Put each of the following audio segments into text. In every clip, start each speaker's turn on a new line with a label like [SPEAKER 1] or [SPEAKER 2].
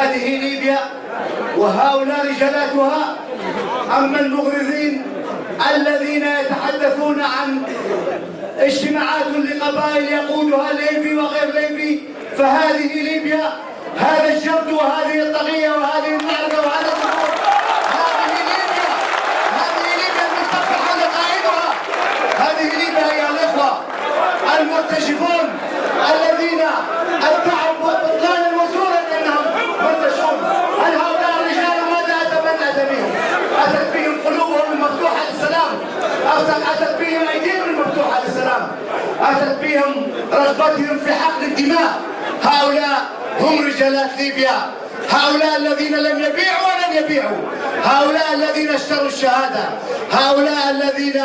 [SPEAKER 1] هذه ليبيا وهؤلاء رجالاتها. أما المغرضين الذين يتحدثون عن اجتماعات لقبائل يقودها ليبي وغير ليبي، فهذه ليبيا، هذا الجبد وهذه الطغية وهذه المعركة وهذا الظهور، هذه ليبيا، هذه ليبيا المستقبح لقائدها، هذه ليبيا أيها الإخوة المرتجفون الذين ادعوا بطلان الوصول انهم مرتشون. هل هؤلاء الرجال ماذا اتت بهم؟ اتت بهم قلوبهم المفتوحه للسلام، اتت بهم ايديهم المفتوحه للسلام، اتت بهم رغبتهم في حقن الدماء. هؤلاء هم رجالات ليبيا، هؤلاء الذين لم يبيعوا ولن يبيعوا، هؤلاء الذين اشتروا الشهاده، هؤلاء الذين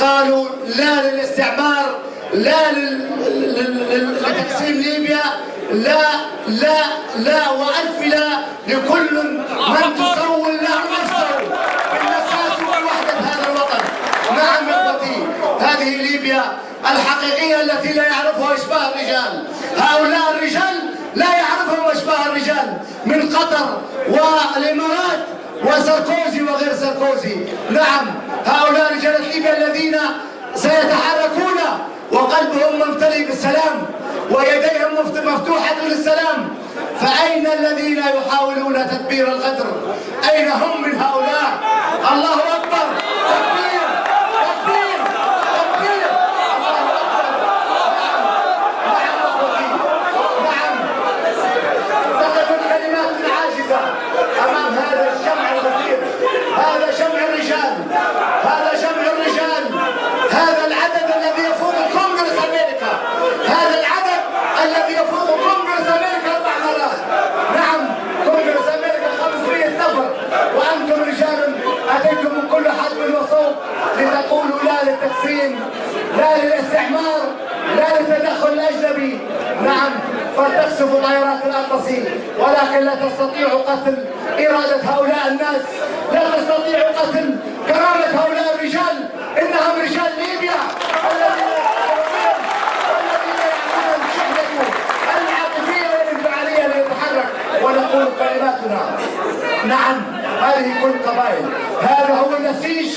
[SPEAKER 1] قالوا لا للاستعمار، لا لتقسيم ليبيا، لا لا لا والف لا لكل من تسول له نفسه بالاساس وبوحده هذا الوطن. نعم اخوتي، هذه ليبيا الحقيقيه التي لا يعرفها اشباه الرجال. هؤلاء الرجال لا يعرفهم اشباه الرجال من قطر والامارات وساركوزي وغير ساركوزي. نعم، هؤلاء رجال ليبيا الذين سيتحركون وقلبهم ممتلئ بالسلام ويديهم مفتوحة للسلام. فأين الذين يحاولون تدبير الغدر؟ أين هم من هؤلاء؟ الله أكبر، تكبير تكبير تكبير، الله أكبر. نعم أخوتي، نعم، تقف الكلمات العاجزة أمام هذا الجمع الغفير، هذا جمع الرجال، هذا جمع الرجال، هذا العدد الذي يفوق كونغرس أمريكا، هذا العدد الذي يفوق كونغرس أمريكا 4 مرات. نعم، كونغرس أمريكا 500 نفر، وأنتم رجال أتيتم من كل حدب وصوب لتقولوا لا للتقسيم، لا للاستعمار، لا للتدخل الأجنبي. نعم، فلتقصفوا طائرات الأطلسي، ولكن لا تستطيعوا قتل إرادة هؤلاء الناس، لا تستطيعوا قتل كرامة هؤلاء الرجال. إنهم رجال ليبيا الذين يعملون شحنة العاطفية والانفعالية ليتحرك ونقول كلماتنا. نعم، هذه كل القبائل، هذا هو النسيج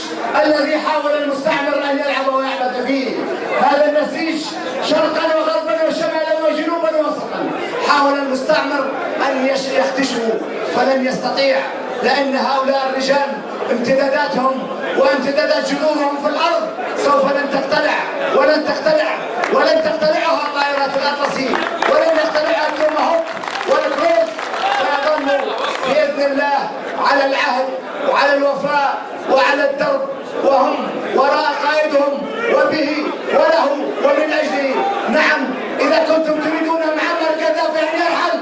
[SPEAKER 1] الذي حاول المستعمر أن يلعب ويعبث فيه، هذا النسيج شرقا وغربا وشمالا وجنوبا ووسطا. حاول المستعمر أن يختشه فلم يستطيع، لأن هؤلاء الرجال امتداداتهم وامتدادات جذورهم في الأرض سوف لن تقتلع ولن تقتلعها طائرات الأطلسي، ولن يقتلعها التوماهوك والكروز. سيظلوا بإذن الله على العهد وعلى الوفاء وعلى الدرب، وهم وراء قائدهم وبه وله ومن أجله. نعم، إذا كنتم تريدون معمر القذافي أن يرحل